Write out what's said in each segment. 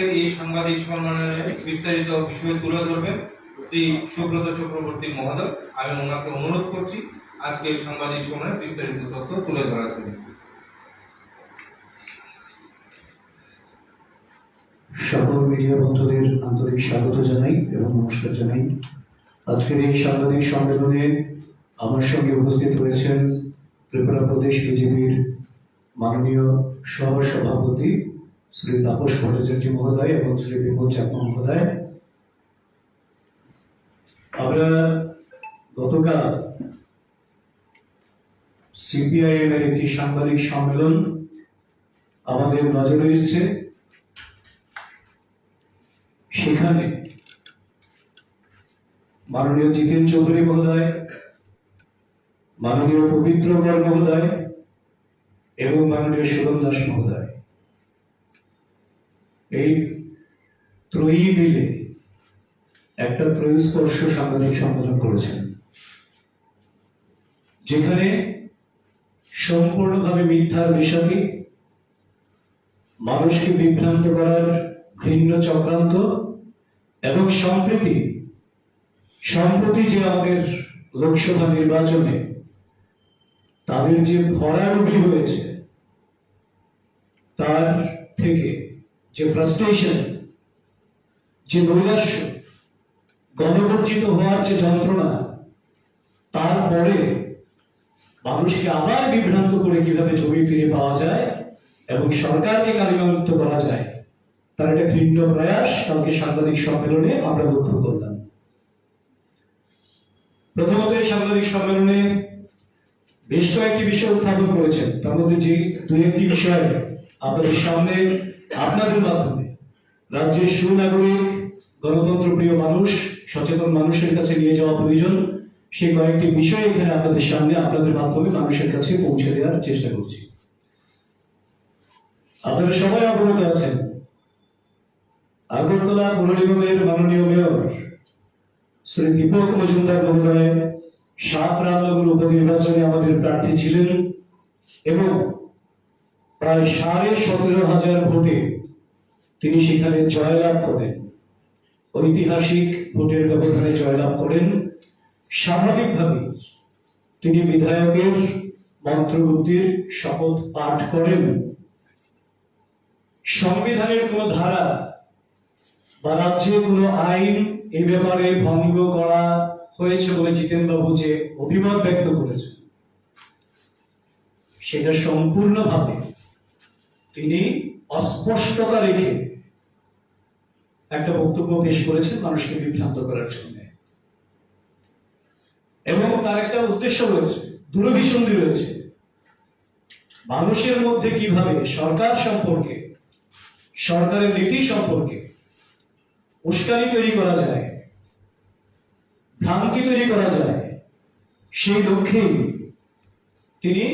আজকের এই সাংবাদিক সম্মেলনে বিস্তারিত বিষয় তুলে ধরবেন শ্রী সুব্রত চক্রবর্তী মহোদয়। আমি ওনাকে অনুরোধ করছি আজকে এই সাংবাদিক সম্মেলনে বিস্তারিত তথ্য তুলে ধরার জন্য। সকল মিডিয়া বন্ধুদের আন্তরিক স্বাগত জানাই এবং নমস্কার জানাই। আজকের এই সাংবাদিক সম্মেলনে আমার সঙ্গে উপস্থিত হয়েছেন ত্রিপুরা প্রদেশ বিজেপির মাননীয় সহ সভাপতি শ্রী তাপস ভট্টাচার্য মহোদয় এবং শ্রী বিমল চাকমা মহোদয়। আমরা গতকাল সিপিআইএম এর একটি সাংবাদিক সম্মেলন আমাদের নজরে এসেছে। সেখানে মাননীয় জিতেন চৌধুরী মহোদয়, মাননীয় পবিত্র কর মহোদয় এবং মাননীয় সুরম দাস মহোদয় এই ত্রয়ী মিলে একটা ত্রয়স্পর্শ সাংবাদিক সম্মেলন করেছেন, যেখানে সম্পূর্ণভাবে মিথ্যার মিশালি, মানুষকে বিভ্রান্ত করার ঘৃণ্য চক্রান্ত এবং সম্প্রতি যে আমাদের লোকসভা নির্বাচনে তাদের যে ভরাডুবি হয়েছে, তার থেকে যে ফ্রাস্ট্রেশন, যে নৈরাশ্য, গণবর্জিত হওয়ার যে যন্ত্রণা, তারপরে মানুষকে আবার বিভ্রান্ত করে কিভাবে জমি ফিরে পাওয়া যায় এবং সরকারকে কালিমামুক্ত করা যায়, তার একটা ভিন্ন প্রয়াস কালকে সাংবাদিক সম্মেলনে আমরা লক্ষ্য করলাম। প্রথমত এই সাংবাদিক সম্মেলনে বেশ কয়েকটি বিষয় উত্থাপন করেছেন, তার মধ্যে যে দুই একটি বিষয় আপনাদের সামনে আপনাদের মাধ্যমে রাজ্যের সুনাগরিক, গণতন্ত্র প্রিয় মানুষ, সচেতন মানুষের কাছে নিয়ে যাওয়া প্রয়োজন, সেই কয়েকটি বিষয় এখানে আপনাদের সামনে আপনাদের মাধ্যমে মানুষের কাছে পৌঁছে দেওয়ার চেষ্টা করছি। আপনারা সবাই অবগত আছেন, আগরতলা পৌর নিগমের মাননীয় মেয়র শ্রী দীপক মজুমদার মহোদয় 7 রামনগর উপনির্বাচনে আমাদের প্রার্থী ছিলেন এবং প্রায় 17,500 ভোটে তিনি সেখানে জয়লাভ করেন, ঐতিহাসিক ভোটের ব্যবধানে জয়লাভ করেন। স্বাভাবিকভাবে তিনি বিধায়কের মন্ত্রমুগ্ধের শপথ পাঠ করেন। সংবিধানের কোন ধারা বা রাজ্যের কোন আইন এই ব্যাপারে ভঙ্গ করা হয়েছে বলে জিতেন বাবু যে অভিমত ব্যক্ত করেছেন, সেটা সম্পূর্ণভাবে তিনি অস্পষ্টতা রেখে একটা বক্তব্য পেশ করেছেন মানুষকে বিভ্রান্ত করার জন্য। এবং তার একটা উদ্দেশ্য রয়েছে, দূরভিসন্ধি রয়েছে, মানুষের মধ্যে কিভাবে সরকার সম্পর্কে, সরকারের নীতি সম্পর্কে উস্কানি তৈরি করা যায়, ভ্রান্তি তৈরি করা যায়, সেই লক্ষ্যেই তিনি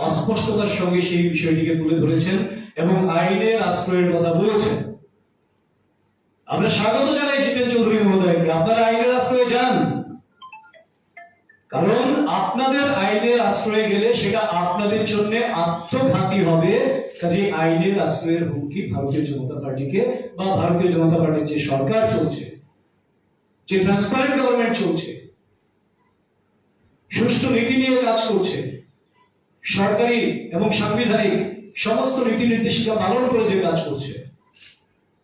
অস্পষ্টতার সঙ্গে সেই বিষয়টিকে তুলে ধরেছেন এবং আইনের আশ্রয়ের কথা বলেছেন। আমরা স্বাগত জানাই জিতেন চৌধুরী মহোদয়কে, আপনারা আইনের আশ্রয়ে যান, কারণ আপনাদের আইনের আশ্রয়ে গেলে সেটা আপনাদের জন্য আত্মঘাতী হবে। কাজে আইনের আশ্রয়ের হুমকি ভারতীয় জনতা পার্টিকে বা ভারতীয় জনতা পার্টির যে সরকার চলছে, যে ট্রান্সপারেন্ট গভর্নমেন্ট চলছে, সুষ্ঠু নীতি নিয়ে কাজ করছে, সরকারি এবং সাংবিধানিক সমস্ত নীতি নির্দেশিকা পালন করে যে কাজ করছে,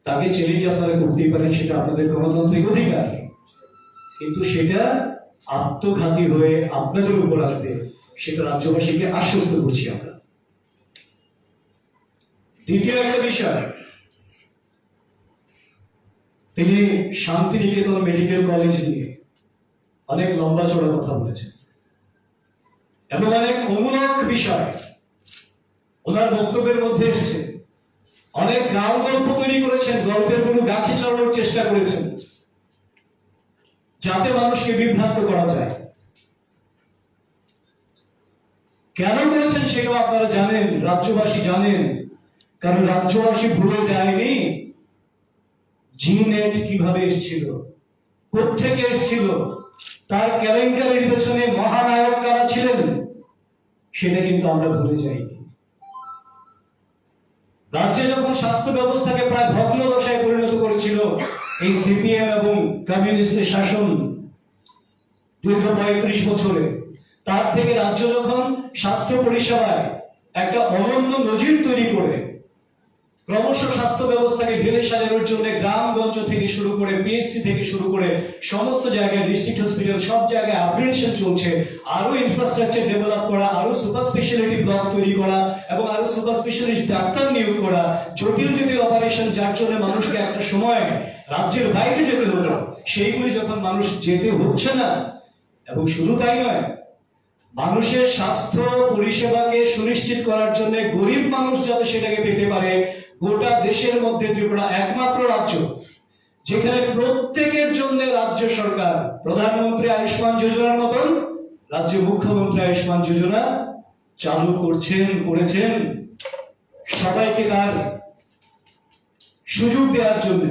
তাকে চ্যালেঞ্জ আপনারা করতেই পারেন, সেটা আপনাদের গণতান্ত্রিক অধিকার। কিন্তু সেটা আত্মঘাতী হয়ে আপনাদের উপর আসবে, সেটা রাজ্যবাসীকে আশ্বস্ত করছি আমরা। দ্বিতীয় একটা বিষয়, তিনি শান্তিনিকেতন মেডিকেল কলেজ নিয়ে অনেক লম্বা চড়া কথা বলেছেন এবং অনেক অমূলক বিষয় ওনার বক্তব্যের মধ্যে এসেছে। অনেক গান গল্প তৈরি করেছেন, গল্পের কোনো গাঁথি চালানোর চেষ্টা করেছেন যাতে মানুষকে বিভ্রান্ত করা যায়। কেন করেছেন সেটাও আপনারা জানেন, রাজ্যবাসী জানেন, কারণ রাজ্যবাসী ভুলে যায়নি জি-নেট কিভাবে এসেছিল, কোত্থেকে এসেছিল, তার কেলেঙ্কারির পেছনে মহানায়ক কারা ছিলেন, সেটা কিন্তু আমরা ভুলে যাইনি। রাজ্যে যখন স্বাস্থ্য ব্যবস্থাকে প্রায় ভগ্ন দশায় পরিণত করেছিল এই সিপিএম এবং কমিউনিস্টের শাসন দীর্ঘ ৩৫ বছরে, তার থেকে রাজ্য যখন স্বাস্থ্য পরিষেবায় একটা অনন্য নজির তৈরি করে ক্রমশ স্বাস্থ্য ব্যবস্থাকে ঢেলে সাজানোর জন্য গ্রামগঞ্জ থেকে শুরু করে পিএসসি থেকে শুরু করে সমস্ত জায়গায় ডিস্ট্রিক্ট হসপিটাল সব জায়গায় আপগ্রেডেশন চলছে, আরো ইনফ্রাস্ট্রাকচার ডেভেলপ করা, আরো সুপার স্পেশালিটি ব্লক তৈরি করা এবং আরো সুপার স্পেশালিস্ট ডাক্তার নিয়োগ করা, জটিল জটিল অপারেশন যার জন্য মানুষকে একটা সময় রাজ্যের বাইরে যেতে হতো, সেইগুলি যখন মানুষ যেতে হচ্ছে না, এবং শুধু তাই নয়, মানুষের স্বাস্থ্য পরিষেবাকে সুনিশ্চিত করার জন্য গরিব মানুষ যাতে সেটাকে পেতে পারে, গোটা দেশের মধ্যে ত্রিপুরা একমাত্র রাজ্য যেখানে প্রত্যেকের জন্য রাজ্য সরকার প্রধানমন্ত্রী আয়ুষ্মান যোজনার মতন রাজ্য মুখ্যমন্ত্রী আয়ুষ্মান যোজনা চালু করেছেন। সবাইকে তার সুযোগ দেওয়ার জন্য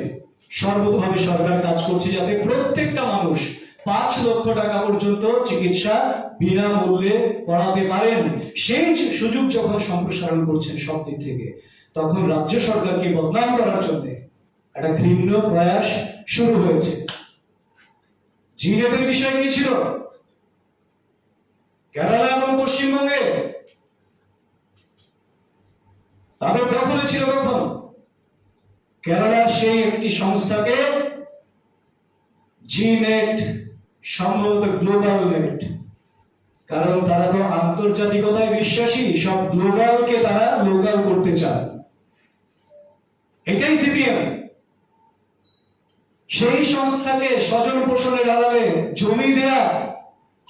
সর্বতভাবে সরকার কাজ করছে যাতে প্রত্যেকটা মানুষ ৫ লক্ষ টাকা পর্যন্ত চিকিৎসা বিনামূল্যে করাতে পারেন। সেই সুযোগ যখন সম্প্রসারণ করছেন সব দিক থেকে, তখন রাজ্য সরকারকে বদনাম করার জন্য একটা ঘৃণ্য প্রয়াস শুরু হয়েছে। জিনেটের বিষয় কি ছিল? কেরালা এবং পশ্চিমবঙ্গে তাদের দখলে ছিল তখন। কেরালার সেই একটি সংস্থাকে জিনেট, সম্ভবত গ্লোবাল নেট, কারণ তারা তো আন্তর্জাতিকতায় বিশ্বাসী, সব গ্লোবালকে তারা লোকাল করতে চায়। এটাই সিপিএম। সেই সংস্থাকে স্বজন পোষণের আড়ালে জমি দেয়া,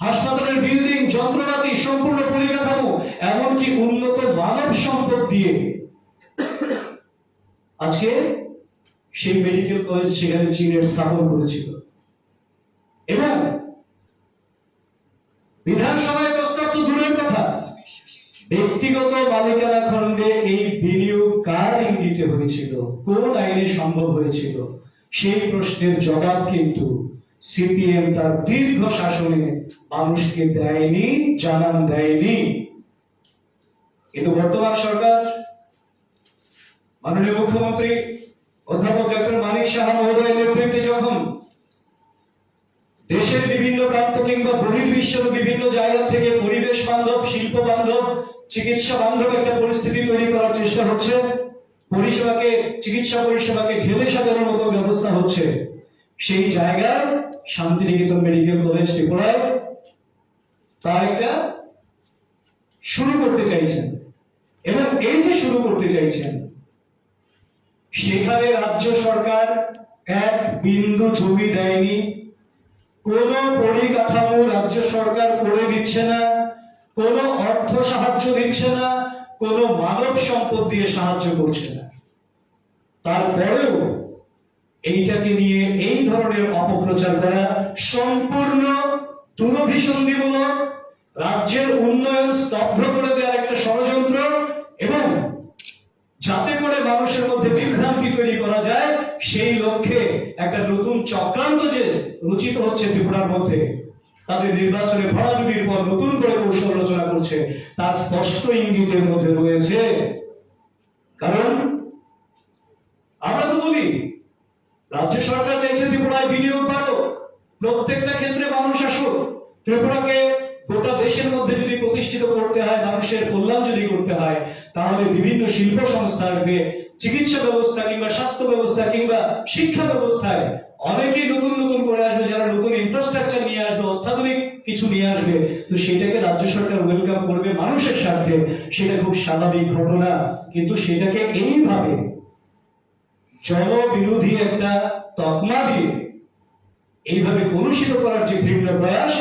হাসপাতালের বিল্ডিং, যন্ত্রপাতি, সম্পূর্ণ পরিকাঠামো, এমনকি উন্নত মানব সম্পদ দিয়ে আজকে সেই মেডিকেল কলেজ সেখানে চীনের স্থাপন করেছিল। এবং বিধানসভায় প্রস্তাব তো দূরের কথা, ব্যক্তিগত মালিকানা খণ্ডে এই বিনিয়োগ কার ইঙ্গিতে হয়েছিল, কোন আইনে সম্ভব হয়েছিল, সেই প্রশ্নের জবাব কিন্তু সিপিএম তার দীর্ঘ শাসনে মানুষকে দেয়নি, জানান দেয়নি। কিন্তু বর্তমান সরকার, মাননীয় মুখ্যমন্ত্রী অধ্যাপক ডক্টর মানিক সাহা মহোদয়ের নেতৃত্বে যখন দেশের বিভিন্ন প্রান্ত কিংবা বহির্বিশ্বের বিভিন্ন জায়গা থেকে পরিবেশ বান্ধব, শিল্প বান্ধব, চিকিৎসা বান্ধব একটা পরিস্থিতি তৈরি করার চেষ্টা হচ্ছে, চিকিৎসা পরিষেবাকে ঢেলে সাজানোর মতো ব্যবস্থা হচ্ছে, সেই জায়গায় শান্তিনিকেতন মেডিকেল কলেজ ত্রিপুরায় তার একটা শুরু করতে চাইছেন। এবং এই যে শুরু করতে চাইছেন, সেখানে রাজ্য সরকার এক বিন্দু জমি দেয়নি, কোন পরিকাঠামো রাজ্য সরকার করে দিচ্ছে না, কোন অর্থ সাহায্য দিচ্ছে না, কোন মানব সম্পদ দিয়ে সাহায্য করছে না। তারপরেও এইটাকে নিয়ে এই ধরনের অপপ্রচার করা সম্পূর্ণ দুরভিসন্ধিমূলক, রাজ্যের উন্নয়ন স্তব্ধ করে দেওয়ার একটা ষড়যন্ত্র, এবং যাতে করে মানুষের মধ্যে বিভ্রান্তি তৈরি করা যায় সেই লক্ষ্যে একটা নতুন চক্রান্ত যে রচিত হচ্ছে ত্রিপুরার মধ্যে, তাদের নির্বাচনে ভরাডুবির পর নতুন করে কৌশল রচনা করছে, তার স্পষ্ট ইঙ্গিতের মধ্যে রয়েছে। কারণ আমরা তো বলি রাজ্য সরকার চাইছে ত্রিপুরায় বিনিয়োগ বাড়ো, প্রত্যেকটা ক্ষেত্রে মানুষ আসুক, ত্রিপুরাকে গোটা দেশের মধ্যে যদি প্রতিষ্ঠিত করতে হয়, মানুষের কল্যাণ যদি করতে হয়, তাহলে বিভিন্ন শিল্প সংস্থা আসবে, চিকিৎসা ব্যবস্থা কিংবা স্বাস্থ্য ব্যবস্থা কিংবা শিক্ষা ব্যবস্থায় অনেকেই নতুন নতুন করে আসবে, যারা নতুন ইনফ্রাস্ট্রাকচার নিয়ে আসবে, অত্যাধুনিক কিছু নিয়ে আসবে, তো সেটাকে রাজ্য সরকার ওয়েলকাম করবে মানুষের স্বার্থে, সেটা খুব স্বাভাবিক ঘটনা। কিন্তু সেটাকে এইভাবে জনবিরোধী একটা তকমা দিয়ে এইভাবে কলুষিত করার যে ঘৃণ্য প্রয়াস,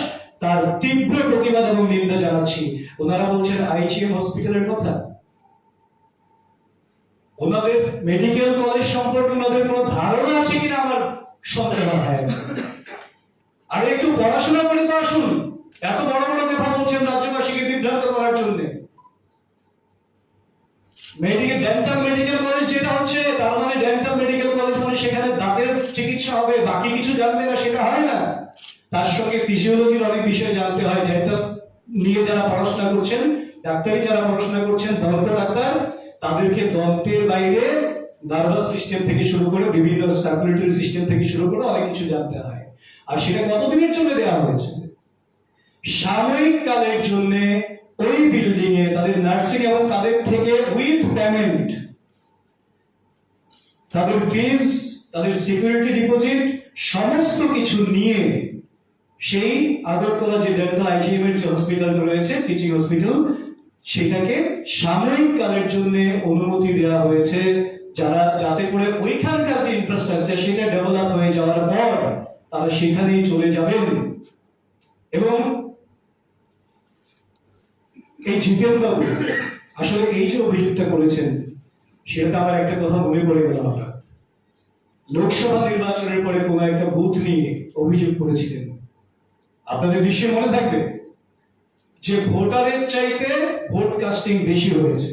তার তীব্র প্রতিবাদ এবং নিন্দা জানাচ্ছি। ওনারা বলছেন আইজিএম হসপিটালের কথা, ওনাদের মেডিকেল কলেজ সম্পর্কে ওনাদের কোনো ধারণা আছে কিনা আমার সন্দেহ হয়। আর একটু পড়াশোনা করে তো আসুন, এত বড় বড় কথা বলছেন রাজ্যবাসীকে বিভ্রান্ত করার জন্য। ডেন্টাল মেডিকেল কলেজ যেটা হচ্ছে, তার মানে ডেন্টাল মেডিকেল কলেজ মানে সেখানে দাঁতের চিকিৎসা হবে, বাকি কিছু জানবে না, সেটা হয় না। তার সঙ্গে ফিজিওলজির অনেক বিষয় জানতে হয়। ডেন্টাল নিয়ে যারা পড়াশোনা করছেন, ডাক্তারি যারা পড়াশোনা করছেন, দন্ত ডাক্তার, তাদেরকে দন্তের বাইরে নার্ভাস সিস্টেম থেকে শুরু করে বিভিন্ন সার্কুলেটরি সিস্টেম থেকে শুরু করে অনেক কিছু জানতে হয়। আর সেটা কতদিনের জন্য দেওয়া হয়েছে? সাময়িক কালের জন্য ওই বিল্ডিং এ তাদের নার্সিং এবং তাদের থেকে উইথ পেমেন্ট তাদের ফিজ, তাদের সিকিউরিটি ডিপোজিট সমস্ত কিছু নিয়ে সেই আগরতলা যে ডেন্টাল আইজিএম এর যে হসপিটাল রয়েছে, টিচিং হসপিটাল, সেটাকে সাময়িক কালের জন্য অনুমতি দেওয়া হয়েছে, যাতে করে ওইখানকার যে ইনফ্রাস্ট্রাকচার সেটা ডেভেলপ হয়ে যাওয়ার পর তারা সেখানেই চলে যাবেন। এবং এই জিতেন বাবু আসলে এই যে অভিযোগটা করেছেন, সেটা আমার একটা কথা মনে পড়ে গেল। আমরা লোকসভা নির্বাচনের পরে কোন একটা বুথ নিয়ে অভিযোগ করেছিলেন, আপনাদের নিশ্চয়ই মনে থাকবে, যে ভোটারের চাইতে ভোট কাস্টিং বেশি হয়েছে,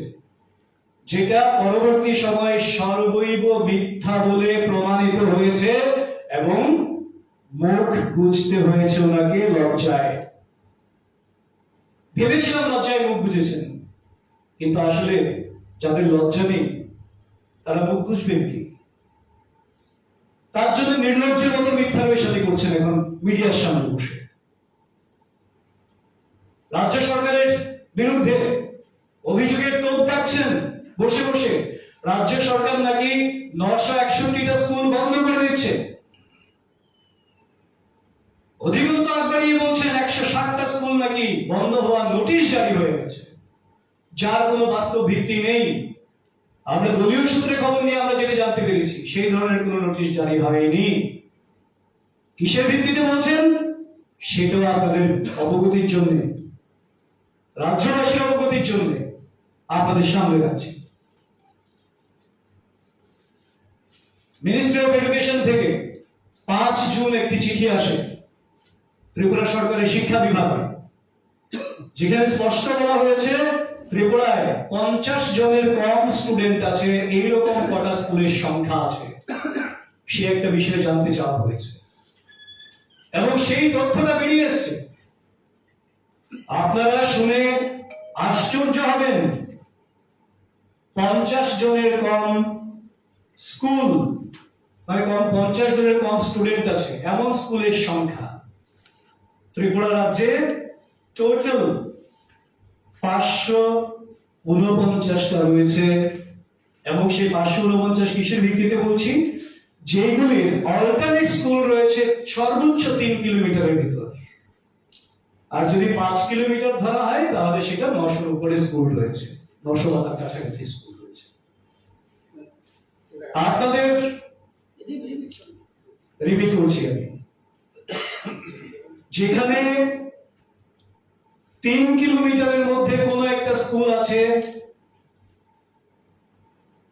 যেটা পরবর্তী সময়ে সর্বৈব মিথ্যা বলে প্রমাণিত হয়েছে এবং মুখ বুঝতে হয়েছে ওনাকে লজ্জায়। ভেবেছিলাম লজ্জায় মুখ বুঝেছেন, কিন্তু আসলে যাদের লজ্জা নেই তারা মুখ বুঝবেন কি? তার জন্য নির্লজ্জের মতো মিথ্যা রয়েসাদি করছেন এখন মিডিয়ার সামনে বসে। রাজ্য সরকারের বিরুদ্ধে অভিযোগের তোপ দাগছেন বসে বসে। রাজ্য সরকার নাকি 961টা স্কুল বন্ধ করে দিচ্ছে। অধিকন্ত আগবাড়িয়ে বলছেন 160টা স্কুল নাকি বন্ধ হওয়ার নোটিশ জারি হয়ে গেছে, যার কোনো বাস্তব ভিত্তি নেই। আমরা দলীয় সূত্রে খবর নিয়ে আমরা যেটা জানতে পেরেছি, সেই ধরনের কোনো নোটিশ জারি হয়নি। কিসের ভিত্তিতে বলছেন সেটাও আপনাদের অবগতির জন্য, রাজ্যবাসীর অবগতির জন্য আপনাদের সামনে রাখছি। মিনিস্ট্রি অফ এডুকেশন থেকে 5 জুন একটি চিঠি আসে ত্রিপুরা সরকারের শিক্ষা বিভাগে, যেখানে স্পষ্ট বলা হয়েছে ত্রিপুরায় 50 জনের কম স্টুডেন্ট আছে, এইরকম কটা স্কুলের সংখ্যা আছে, সে একটা বিষয় জানতে চাওয়া হয়েছে এবং সেই তথ্যটা বেরিয়ে এসছে। আপনারা শুনে আশ্চর্য হবেন, 50 জনের কম স্কুল মানে 50 জনের কম স্টুডেন্ট আছে এমন স্কুলের সংখ্যা ত্রিপুরা রাজ্যে টোটাল 549টা রয়েছে। এবং সেই 549 কিসের ভিত্তিতে বলছি? যেগুলির অল্টারনেট স্কুল রয়েছে সর্বোচ্চ 3 কিলোমিটারের ভিতর, আর যদি 5 কিলোমিটার ধরা হয় তাহলে সেটা 900-র উপরে স্কুল রয়েছে, 900 বা তার কাছাকাছি স্কুল রয়েছে। আপনাদের রিপিট করছি আমি, যেখানে 3 কিলোমিটারের মধ্যে কোনো একটা স্কুল আছে,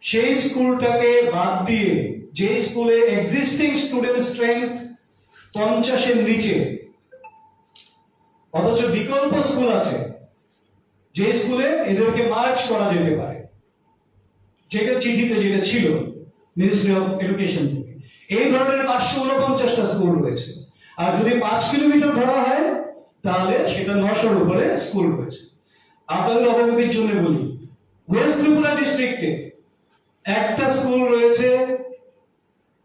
সেই স্কুলটাকে বাদ দিয়ে যে স্কুলে এক্সিস্টিং স্টুডেন্ট স্ট্রেংথ 50-এর নিচে, অথচ বিকল্প স্কুল আছে যে স্কুলে এদেরকে মার্চ করা যেতে পারে, যেটা চিঠিতে যেটা ছিল মিনিস্ট্রি অফ এডুকেশন থেকে, এই ধরনের 549টা স্কুল রয়েছে। আর যদি 5 কিলোমিটার ধরা হয় তাহলে সেটা 900-র উপরে স্কুল রয়েছে। আপনাদের অবগতির জন্য বলি, ওয়েস্ট ত্রিপুরা ডিস্ট্রিক্টে একটা স্কুল রয়েছে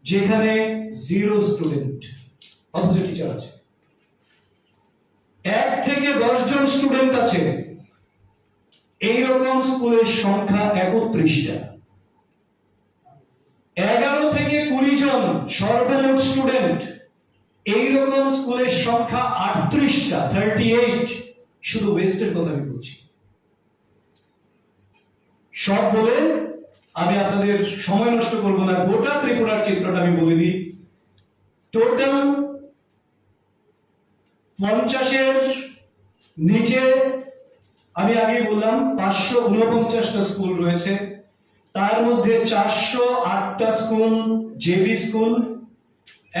যেখানে 0 স্টুডেন্ট, অথচ টিচার আছে। 1 থেকে 10 জন স্টুডেন্ট আছে, এইরকম স্কুলের সংখ্যা 31টা। 11 থেকে 20 জন সর্বমোট স্টুডেন্ট, এইরকম স্কুলের সংখ্যা 38টা, 38। শুধু ওয়েস্টের কথা আমি বলছি। সব বলে আমি আপনাদের সময় নষ্ট করব না, গোটা ত্রিপুরার চিত্রটা আমি বলে দিই। টোটাল 50-এর নিচে আমি আগে বললাম 549টা স্কুল রয়েছে, তার মধ্যে 408টা স্কুল জেবি স্কুল,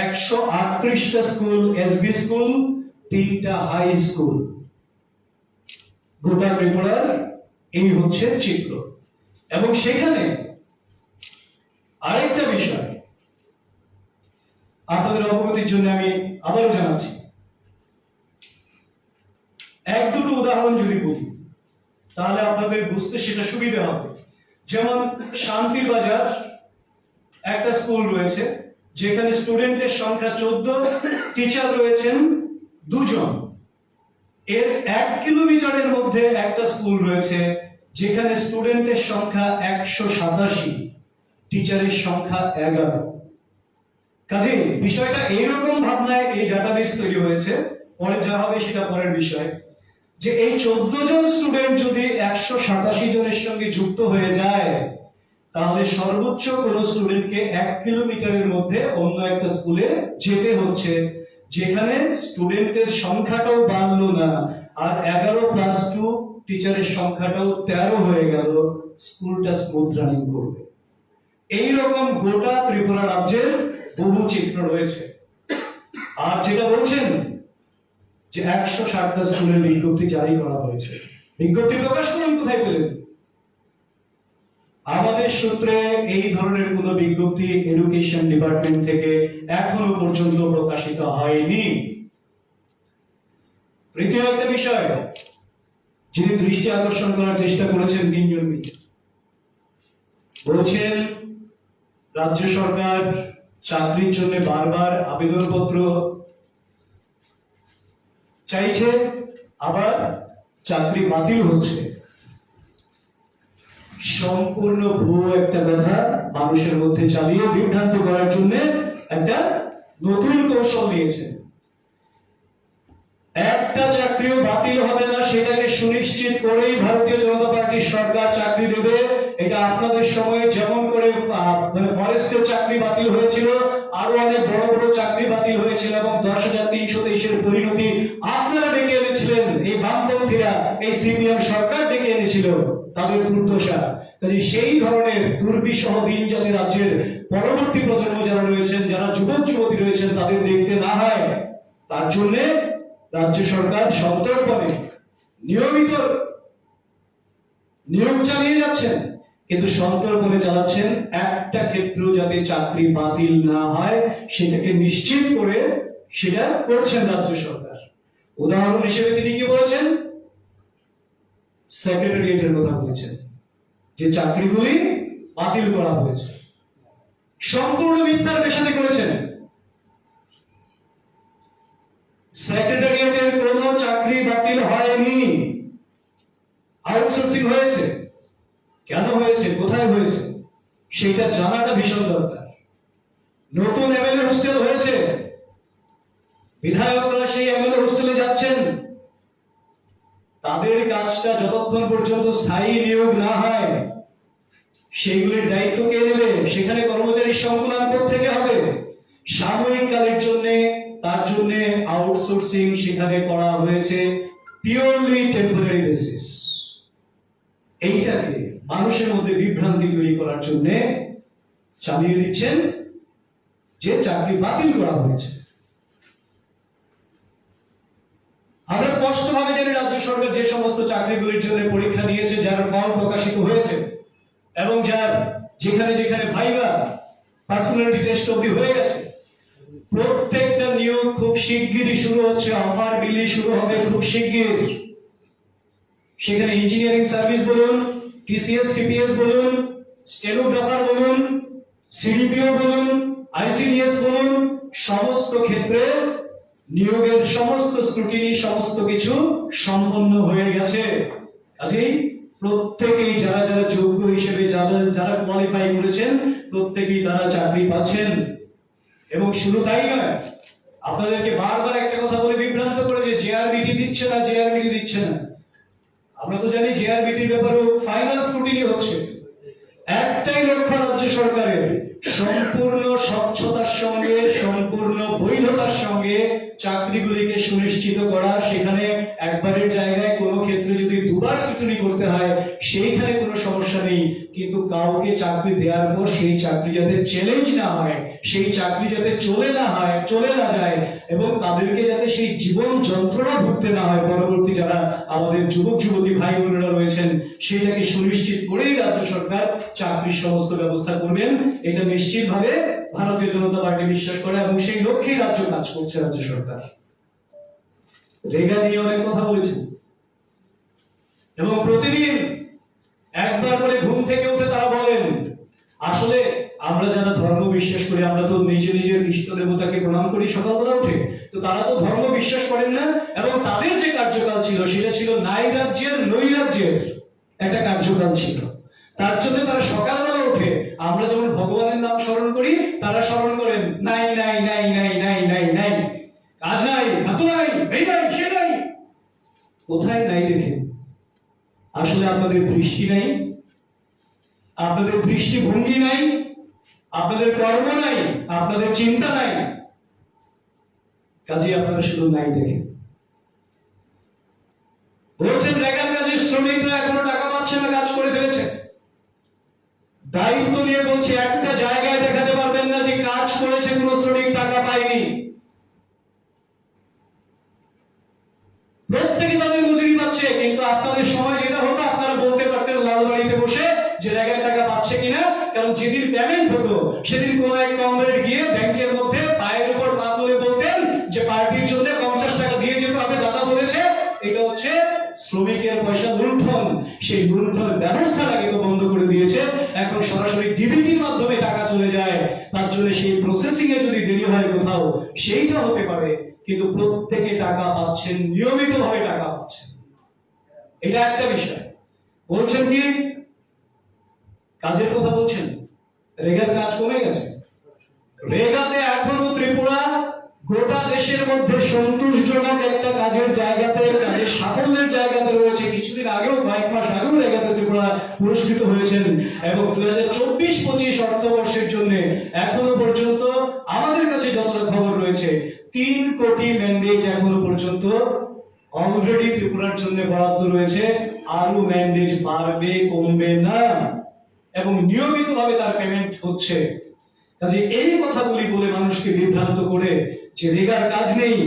138টা স্কুল এসবি স্কুল, 3টা হাই স্কুল। গোটা ত্রিপুরার এই হচ্ছে চিত্র। এবং সেখানে আরেকটা বিষয় আপনাদের অবগতির জন্য আমি আবারও জানাচ্ছি, 1-2টো উদাহরণ যদি বলি তাহলে আপনাদের বুঝতে সেটা সুবিধা হবে। যেমন শান্তির বাজার একটা স্কুল রয়েছে যেখানে স্টুডেন্টের সংখ্যা 14, টিচার রয়েছেন 2 জন। এর 1 কিলোমিটারের মধ্যে একটা স্কুল রয়েছে যেখানে স্টুডেন্টের সংখ্যা 187, টিচারের সংখ্যা 11। কাজে বিষয়টা এইরকম ভাবনায় এই ডাটাবেস তৈরি হয়েছে, পরে যা হবে সেটা পরের বিষয়, যে এই 14 জন স্টুডেন্ট যদি 187 জনের সঙ্গে যুক্ত হয়ে যায়, তাহলে সর্বোচ্চ কোন স্টুডেন্টকে 1 কিলোমিটারের মধ্যে অন্য একটা স্কুলে যেতে হচ্ছে, যেখানে স্টুডেন্টের সংখ্যাটাও বাড়লো না, আর 11+2 টিচারের সংখ্যাটাও 13 হয়ে গেল, স্কুলটা স্মুথ রানিং করবে। এইরকম গোটা ত্রিপুরা রাজ্যের বহু চিত্র রয়েছে। আর যেটা বলছেন যে 160টা স্কুলের বিজ্ঞপ্তি জারি করা হয়েছে, বিজ্ঞপ্তি প্রকাশ করুন, কোথায় পেলেন? আমাদের সূত্রে এই ধরনের কোন বিজ্ঞপ্তি এডুকেশন ডিপার্টমেন্ট থেকে এখনো পর্যন্ত প্রকাশিত হয়নি। তৃতীয় একটা বিষয় যিনি দৃষ্টি আকর্ষণ করার চেষ্টা করেছেন 3 জন মিলে, বলছেন রাজ্য সরকার চাকরির জন্য বারবার আবেদনপত্র চাইছে, আবার চাকরি বাতিল হচ্ছে। সম্পূর্ণ ভুয়ো একটা কথা মানুষের মধ্যে চালিয়ে বিভ্রান্ত করার জন্য একটা নতুন কৌশল নিয়েছেন। একটা চাকরিও বাতিল হবে না সেটাকে সুনিশ্চিত করেই ভারতীয় জনতা পার্টির সরকার চাকরি দেবে। এটা আপনাদের সময়ে যেমন করে ফরেস্টের চাকরি বাতিল হয়েছিল, আরো অনেক বড় বড় চাকরি বাতিল হয়েছিল, এবং 10,323-এর পরিণতি আপনারা ডেকে এনেছিলেন, এই বামপন্থীরা, এই সিপিএম সরকার ডেকে এনেছিল তাদের দুর্দশা। কাজে সেই ধরনের দুর্বিষহ দিন যাতে রাজ্যের পরবর্তী প্রজন্ম যারা রয়েছেন, যারা যুবক যুবতী রয়েছেন, তাদের দেখতে না হয়, তার জন্য রাজ্য সরকার সন্তর্পণে নিয়মিত নিয়োগ চালিয়ে যাচ্ছেন, কিন্তু সন্তর্পণে চালাচ্ছেন একটা ক্ষেত্রেও যাতে চাকরি বাতিল না হয় সেটাকে নিশ্চিত করে সেটা করছেন রাজ্য সরকার। উদাহরণ হিসেবে তিনি কি বলেছেন? সেক্রেটারিয়েটের কথা বলেছেন, যে চাকরিগুলি বাতিল করা হয়েছে। সম্পূর্ণ মিথ্যার পেশাতে করেছেন। সেক্রেটারিয়েটের কোন চাকরি বাতিল হয়নি, আউটসোর্সিং হয়েছে। কেন হয়েছে, কোথায় হয়েছে, সেটা জানাটা ভীষণ দরকার। নতুন এমএলএ হোস্টেল হয়েছে, বিধায়করা সেই এমএলএ হোস্টেলে যাচ্ছেন, তাদের কাজটা যতক্ষণ পর্যন্ত স্থায়ী নিয়োগ না হয় সেইগুলির দায়িত্ব কে নেবে? সেখানে কর্মচারীর সংকুলান থেকে হবে। সাময়িক কালের জন্য তার জন্য আউটসোর্সিং সেখানে করা হয়েছে, পিওরলি টেম্পোরারি বেসিস। এইটাকে মানুষের মধ্যে বিভ্রান্তি তৈরি করার জন্য চালিয়ে দিচ্ছেন যে চাকরি বাতিল করা হয়েছে। আমরা স্পষ্টভাবে জানি রাজ্য সরকার যে সমস্ত চাকরিগুলির জন্য পরীক্ষা নিয়েছে, যার ফল প্রকাশিত হয়েছে, এবং যার যেখানে যেখানে ভাইভা, পার্সোনালিটি টেস্ট অবধি হয়ে গেছে, প্রত্যেকটা নিয়োগ খুব শিগগিরই শুরু হচ্ছে, অফার বিলি শুরু হবে খুব শিগগির। সেখানে ইঞ্জিনিয়ারিং সার্ভিস বলুন, টিসিএস টিপিএস বলুন, স্টেনোগ্রাফার বলুন, সিডিপিও বলুন, আইসিডিএস বলুন, সমস্ত ক্ষেত্রে নিয়োগের সমস্ত স্ক্রুটিনি, সমস্ত কিছু সম্পন্ন হয়ে গেছে। কাজেই প্রত্যেকেই যারা যারা যোগ্য হিসেবে যারা কোয়ালিফাই করেছেন, প্রত্যেকেই তারা চাকরি পাচ্ছেন। এবং শুধু তাই নয়, আপনাদেরকে বারবার একটা কথা বলে বিভ্রান্ত করে যে জেআরবিটি দিচ্ছে না, জেআরবিটি দিচ্ছে না। আমরা তো জানি জেআরবিটির ব্যাপারে ফাইনাল স্ক্রুটিনি হচ্ছে। একটাই লক্ষ্য রাজ্য সরকারের, সম্পূর্ণ স্বচ্ছতার সঙ্গে, সম্পূর্ণ বৈধতার সঙ্গে চাকরিগুলিকে সুনিশ্চিত করা। সেখানে একবারের জায়গায় কোনো ক্ষেত্রে যদি দুবার স্ক্রুটিনি করতে হয় সেইখানে কোনো সমস্যা নেই, কিন্তু কাউকে চাকরি দেওয়ার পর সেই চাকরি যাতে চ্যালেঞ্জ না হয়, সেই চাকরি যাতে চলে না যায়, এবং তাদেরকে যাতে সেই জীবন যন্ত্রণা ভুগতে না হয় পরবর্তী যারা আমাদের যুবক যুবতী ভাই বোনেরা রয়েছেন, সেটাকে সুনিশ্চিত করেই রাজ্য সরকার চাকরির সমস্ত ব্যবস্থা করবেন। এটা নিশ্চিতভাবে ভারতীয় জনতা পার্টি বিশ্বাস করে, এবং সেই লক্ষ্যেই রাজ্য কাজ করছে রাজ্য সরকার। রেগা নিয়ে অনেক কথা বলেছেন, এবং প্রতিদিন একবার করে ঘুম থেকে উঠে তারা বলেন, আসলে আমরা যারা ধর্ম বিশ্বাস করি, আমরা তো নিজে নিজের ইষ্ট দেবতাকে প্রণাম করি সকালবেলা উঠে, তো তারা তো ধর্ম বিশ্বাস করেন না, এবং তাদের যে কার্যকাল ছিল সেটা ছিল নাইরাজ্যের নৈরাজ্যের একটা কার্যকাল ছিল। তার জন্য তারা সকালবেলা উঠে আমরা যেমন ভগবানের নাম স্মরণ করি, তারা স্মরণ করেন নাই নাই নাই নাই নাই নাই নাই, কাজ নাই, হাত নাই, এই নাই, সে নাই। কোথায় নাই দেখেন? আসলে আপনাদের দৃষ্টি নাই, আপনাদের দৃষ্টিভঙ্গি নাই, আপনাদের কর্ম নাই, আপনাদের চিন্তা নাই, কাজে আপনারা শুধু নাই দেখেন। বলছেন রেগার কাজের শ্রমিকরা এখনো টাকা পাচ্ছে না, কাজ করে ফেলেছে। দায়িত্ব নিয়ে বলছে একটা জায়গায় দেখাতে পারবেন না যে কাজ করেছে কোনো শ্রমিক টাকা পায়নি। প্রত্যেকে তাদের মজুরি পাচ্ছে, কিন্তু আপনাদের সময় যেটা হতো আপনারা বলতে পারতেন লালবাড়িতে বসে যে রেগার টাকা পাচ্ছে কিনা, কারণ যেদিন পেমেন্ট হতো সেদিন কোন এক কমরেড গিয়ে ব্যাংকের মধ্যে পায়ের উপর পা তুলে বলতেন যে পার্টির জন্য 50 টাকা দিয়ে যেতে হবে, দাদা বলেছে। এটা হচ্ছে শ্রমিকের পয়সা লুণ্ঠন। সেই লুণ্ঠন ব্যবস্থাটাকে তো বন্ধ করে দিয়েছে, এখন সরাসরি ডিবিটির মাধ্যমে টাকা চলে যায়। তার জন্য সেই প্রসেসিং এ যদি দেরি হয় কোথাও, সেইটা হতে পারে, কিন্তু প্রত্যেকে টাকা পাচ্ছেন, নিয়মিতভাবে টাকা পাচ্ছেন। এটা একটা বিষয়। বলছেন কি কাজের কথা বলছেন, রেগার কাজ কমে গেছে। রেগাতে এখনো ত্রিপুরা গোটা দেশের মধ্যে সন্তোষজনক একটা কাজের জায়গাতে, কাজের সাফল্যের জায়গাতে রয়েছে। কিছুদিন আগেও, কয়েক মাস আগেও রেগাতে ত্রিপুরা পুরস্কৃত হয়েছেন, এবং 2024-25 অর্থবর্ষের জন্য এখনো পর্যন্ত আমাদের কাছে যতটা খবর রয়েছে 3 কোটি ম্যান্ডেট এখনো পর্যন্ত অলরেডি ত্রিপুরার জন্য বরাদ্দ রয়েছে। আরো ম্যান্ডেট বাড়বে, কমবে না, এবং নিয়মিতভাবে তার পেমেন্ট হচ্ছে। কাজে এই কথাগুলি বলে মানুষকে বিভ্রান্ত করে যে রেগার কাজ নেই,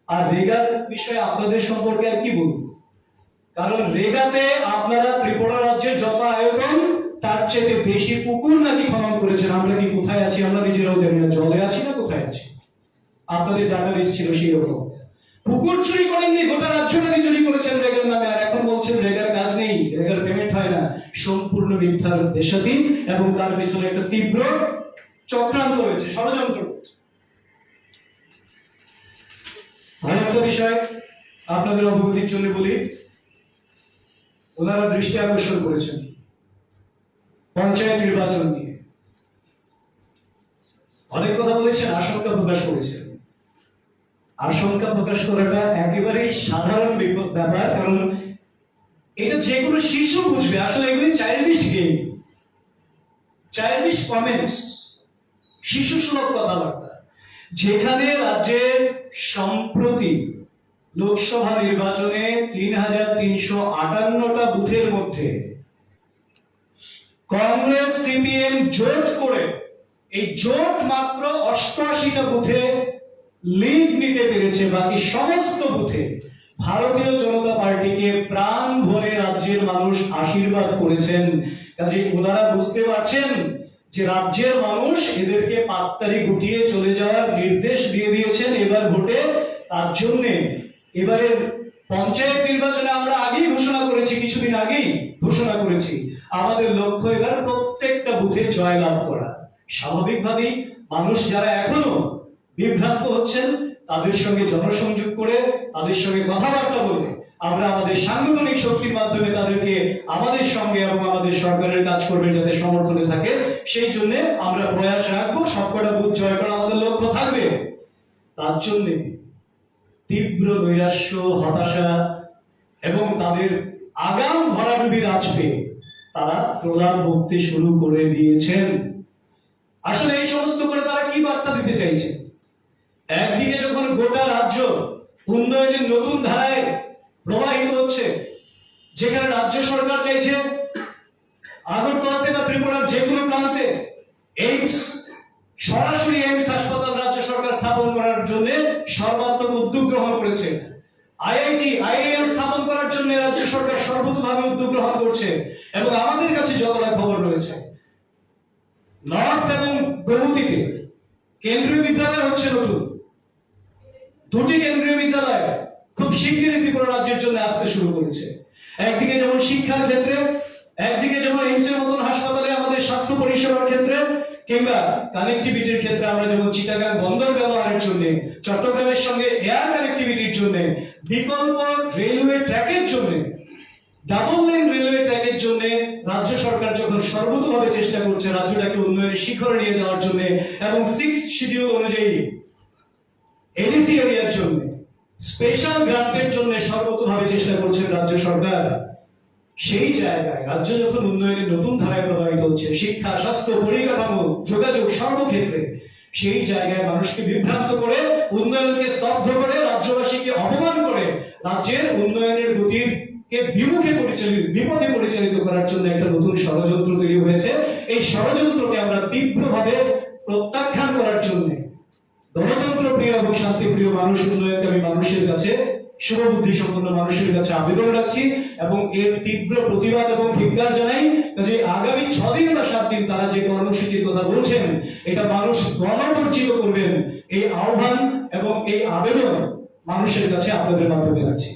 আর রেগার বিষয়ে আপনাদের সম্পর্কে আর কি বলবো, কারণ রেগাতে আপনারা ত্রিপুরা রাজ্যের যত আয়তন তার চেয়ে বেশি পুকুর নাকি খনন করেছেন। আমরা কি কোথায় আছি আমরা নিজেরাও জানি না, জলে আছি না কোথায় আছি। আপনাদের ডাটা লিস্ট ছিল সেই রকম। পুকুর চুরি করেননি, গোটা রাজ্যটাকে চুরি করেছেন রেগার নামে, আর এখন বলছেন রেগার কাজ নেই, রেগার পেমেন্ট হয় না। সম্পূর্ণ মিথ্যার দেশাধীন, এবং তার পেছনে একটা তীব্র চক্রান্ত রয়েছে, ষড়যন্ত্র রয়েছে। আরেকটা বিষয় আপনাদের অবগতির জন্য বলি, ওনারা দৃষ্টি আকর্ষণ করেছেন পঞ্চায়েত নির্বাচন নিয়ে, অনেক কথা বলেছেন, আশঙ্কা প্রকাশ করেছেন। আশঙ্কা প্রকাশ করাটা একেবারেই সাধারণ ব্যাপার, কারণ এটা যে কোনো শিশু বুঝবে। আসলে এগুলি চাইল্ডিশ গেম, চাইল্ডিশ কমেন্টস, শিশু সুলভ কথাবার্তা। যেখানে রাজ্যের সম্প্রতি লোকসভা নির্বাচনে 3358টা বুথের মধ্যে কংগ্রেস সিপিএম জোট করে এই জোট মাত্র 88টা বুথে লিড নিতে পেরেছে, বাকি সমস্ত বুথে ভারতীয় জনতা পার্টিকে প্রাণ ভরে রাজ্যের মানুষ আশীর্বাদ করেছেন। কাজে ওনারা বুঝতে পারছেন যে রাজ্যের মানুষ এদেরকে পাত্তারি গুটিয়ে চলে যাওয়ার নির্দেশ দিয়ে দিয়েছেন এবার ভোটে। তার জন্য এবারের পঞ্চায়েত নির্বাচনে আমরা আগেই ঘোষণা করেছি, কিছুদিন আগেই ঘোষণা করেছি, আমাদের লক্ষ্য এবার প্রত্যেকটা বুথে জয়লাভ করা। স্বাভাবিকভাবেই মানুষ যারা এখনো বিভ্রান্ত হচ্ছেন তাদের সঙ্গে জনসংযোগ করে, তাদের সঙ্গে কথাবার্তা বলে আমরা আমাদের সাংগঠনিক শক্তির মাধ্যমে তাদেরকে আমাদের সঙ্গে এবং আমাদের সরকারের কাজ করবে যাতে সমর্থনে থাকে, সেই জন্য আমরা প্রয়াস রাখবো। সবকটা বুথ জয় করা আমাদের লক্ষ্য থাকবে। তার জন্য তীব্র নৈরাশ্য, হতাশা এবং তাদের আগাম ভরাডুবির আঁচড়ে তারা প্রলাপ বকতে শুরু করে দিয়েছেন। আসলে এই সমস্ত করে তারা কি বার্তা দিতে চাইছে? একদিকে যখন গোটা রাজ্য উন্নয়নের নতুন ধারায় প্রবাহিত হচ্ছে, যেখানে রাজ্য সরকার চাইছে আগরতলাতে বা ত্রিপুরার যে কোনো প্রান্তে এইমস, সরাসরি এইমস হাসপাতাল রাজ্য সরকার স্থাপন করার জন্য সর্বাত্মক উদ্যোগ গ্রহণ করেছে। আইআইটি, আইআইএম স্থাপন করার জন্য রাজ্য সরকার সর্বতোভাবে উদ্যোগ গ্রহণ করছে, এবং আমাদের কাছে যতটা খবর রয়েছে নর্থ এবং গৌমতীতে কেন্দ্রীয় বিদ্যালয় হচ্ছে নতুন। 2টি কেন্দ্রীয় বিদ্যালয় খুব শিগগিরই ত্রিপুরা রাজ্যের জন্য আসতে শুরু করেছে। একদিকে যেমন শিক্ষার ক্ষেত্রে একদিকে যেমন এইমস এর মতন হাসপাতালে আমাদের স্বাস্থ্য পরিষেবার ক্ষেত্রে কিংবা কানেক্টিভিটির ক্ষেত্রে আমরা যেমন চিটাগাং বন্দর ব্যবহারের জন্য, চট্টগ্রামের সঙ্গে এয়ার কানেক্টিভিটির জন্য, বিকল্প রেলওয়ে ট্র্যাকের জন্য, ডাবল লেন রেলওয়ে ট্র্যাকের জন্য রাজ্য সরকার যখন সর্বতভাবে চেষ্টা করছে রাজ্যটাকে উন্নয়নের শিখরে নিয়ে যাওয়ার জন্য এবং 6th শিডিউল অনুযায়ী এডিসি এরিয়ার জন্য স্পেশাল গ্রান্টের জন্য সর্বতভাবে চেষ্টা করছে রাজ্য সরকার, সেই জায়গায় রাজ্য যখন উন্নয়নের নতুন ধারায় প্রবাহিত হচ্ছে, শিক্ষা, স্বাস্থ্য, পরিকাঠামো, যোগাযোগ সর্বক্ষেত্রে, সেই জায়গায় মানুষকে বিভ্রান্ত করে, উন্নয়নকে স্তব্ধ করে, রাজ্যবাসীকে অপমান করে রাজ্যের উন্নয়নের গতির কে বিপথে পরিচালিত করার জন্য একটা নতুন ষড়যন্ত্র তৈরি হয়েছে। এই ষড়যন্ত্রকে আমরা তীব্রভাবে প্রত্যাখ্যান করার জন্য গণতন্ত্র প্রিয় এবং শান্তিপ্রিয় মানুষ, উন্নয়নকামী মানুষের কাছে, শুভবুদ্ধি সম্পন্ন মানুষের কাছে আবেদন রাখছি এবং এর তীব্র প্রতিবাদ এবং ধিক্কার জানাই যে আগামী 6 দিন বা 7 দিন তারা যে কর্মসূচির কথা বলছেন এটা মানুষ গণবর্জিত করবেন, এই আহ্বান এবং এই আবেদন মানুষের কাছে আপনাদের মাধ্যমে রাখছি।